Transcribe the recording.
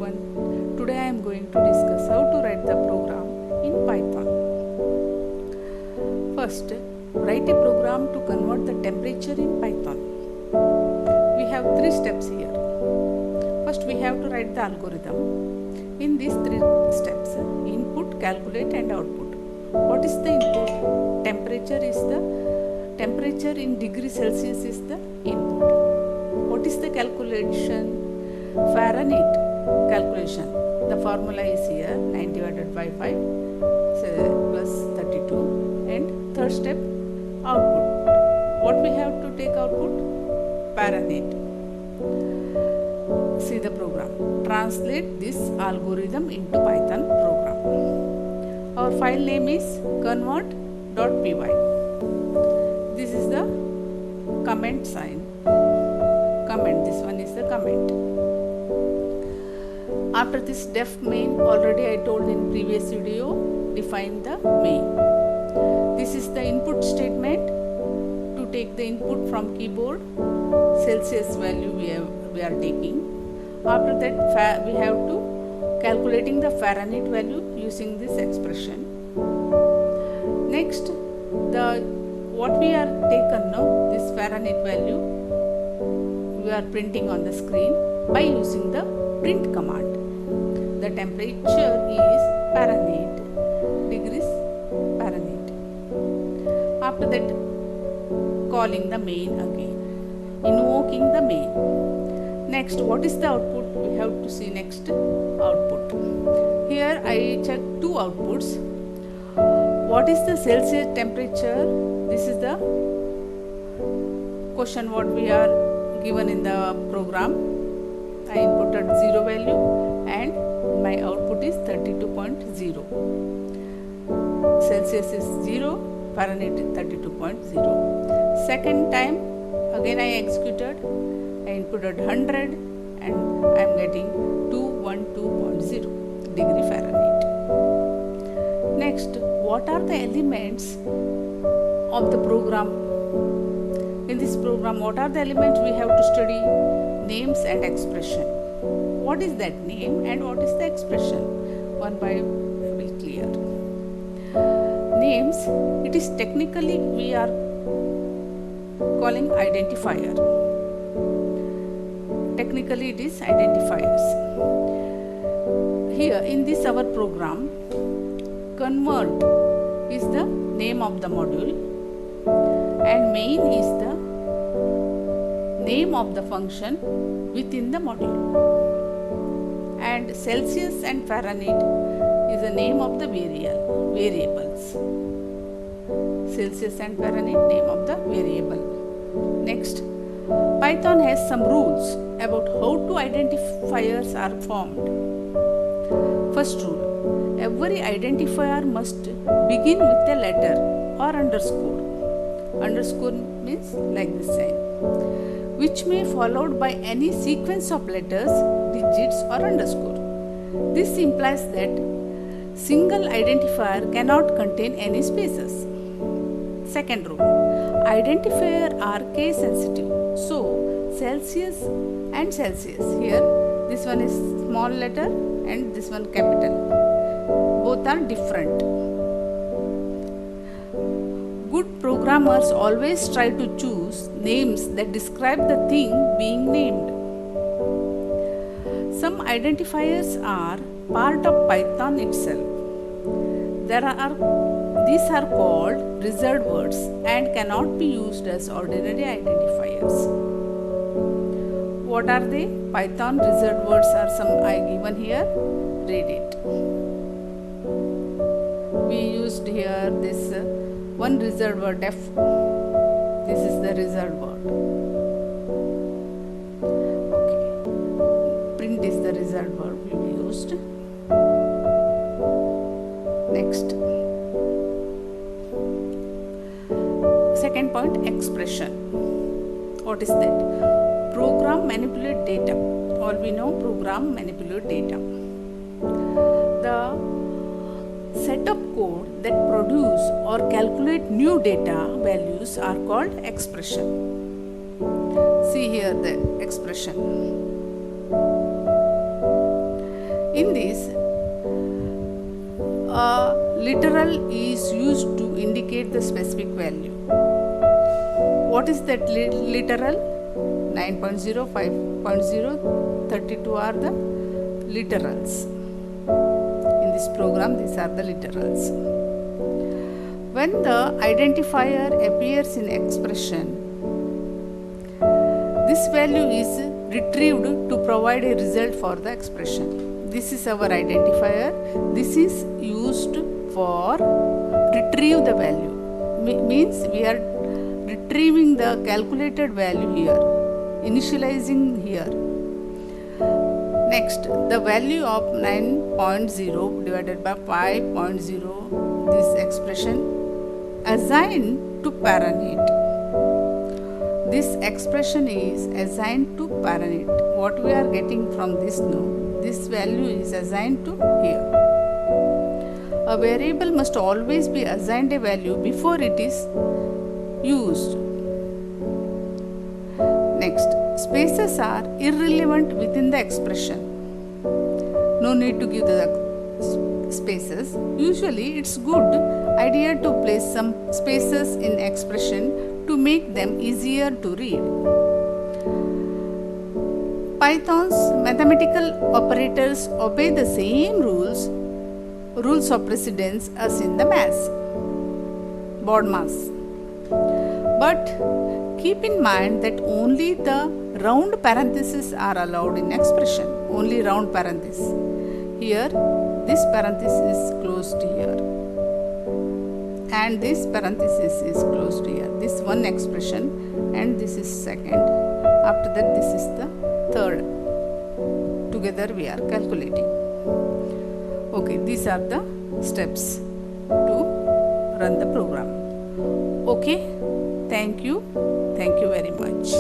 everyone. Today I am going to discuss how to write the program in Python. First, write a program to convert the temperature in Python. We have 3 steps here. First, we have to write the algorithm. In these 3 steps, input, calculate and output. What is the input? Temperature in degrees Celsius is the input. What is the calculation? Fahrenheit calculation. The formula is here 9 divided by 5 plus 32. And third step, output. What we have to take output? Fahrenheit. See the program. Translate this algorithm into Python program. Our file name is convert.py. This is the comment sign. This one is the comment. After this def main, already I told in previous video, define the main. This is the input statement. To take the input from keyboard, Celsius value we are taking. After that we have to calculating the Fahrenheit value using this expression. Next, what we are taken now, this Fahrenheit value we are printing on the screen by using the print command. The temperature is Fahrenheit, degrees Fahrenheit. After that, calling the main again, invoking the main. Next, what is the output? We have to see next output. Here I check 2 outputs. What is the Celsius temperature? This is the question what we are given in the program. I inputted 0 value and my output is 32.0. Celsius is 0, Fahrenheit is 32.0. Second time again I executed, I inputted 100 and I am getting 212.0 degree Fahrenheit. Next, what are the elements of the program? In this program, what are the elements we have to study? Names and expression. What is that name and what is the expression? One by be clear. Names, it is technically we are calling identifier. Technically it is identifiers. Here in this our program, convert is the name of the module and main is the name of the function within the module, and Celsius and Fahrenheit is the name of the variables. Celsius and Fahrenheit, name of the variable. Next, Python has some rules about how to identifiers are formed. First rule, every identifier must begin with a letter or underscore. Underscore means like this sign, which may be followed by any sequence of letters, digits or underscore. This implies that single identifier cannot contain any spaces. Second rule, identifier are case sensitive. So Celsius and Celsius, here this one is small letter and this one capital. Both are different. Good programmers always try to choose names that describe the thing being named. Some identifiers are part of Python itself. These are called reserved words and cannot be used as ordinary identifiers. What are they? Python reserved words are some I given here. Read it. We used here this one reserved word def. This is the reserved word. Okay. Print is the reserved word we used. Next. Second point, expression. What is that? Program manipulate data. All we know, program manipulate data. The set of code that produce or calculate new data values are called expression. See here the expression. In this, a literal is used to indicate the specific value. What is that literal? 9.0, 5.0, 32 are the literals. In this program, these are the literals. When the identifier appears in expression, this value is retrieved to provide a result for the expression. This is our identifier. This is used for retrieve the value. Means we are retrieving the calculated value here, initializing here. Next, the value of 9.0 divided by 5.0, this expression assigned to parent. This expression is assigned to parent. What we are getting from this now, this value is assigned to here. A variable must always be assigned a value before it is used. Next, spaces are irrelevant within the expression. No need to give the spaces. Usually it's good idea to place some spaces in expression to make them easier to read. Python's mathematical operators obey the same rules of precedence as in the BODMAS. But keep in mind that only the round parentheses are allowed in expression. Only round parentheses. Here, this parenthesis is closed here. And this parenthesis is closed here. This one expression and this is second. After that, this is the third. Together we are calculating. Okay, these are the steps to run the program. Okay, thank you very much.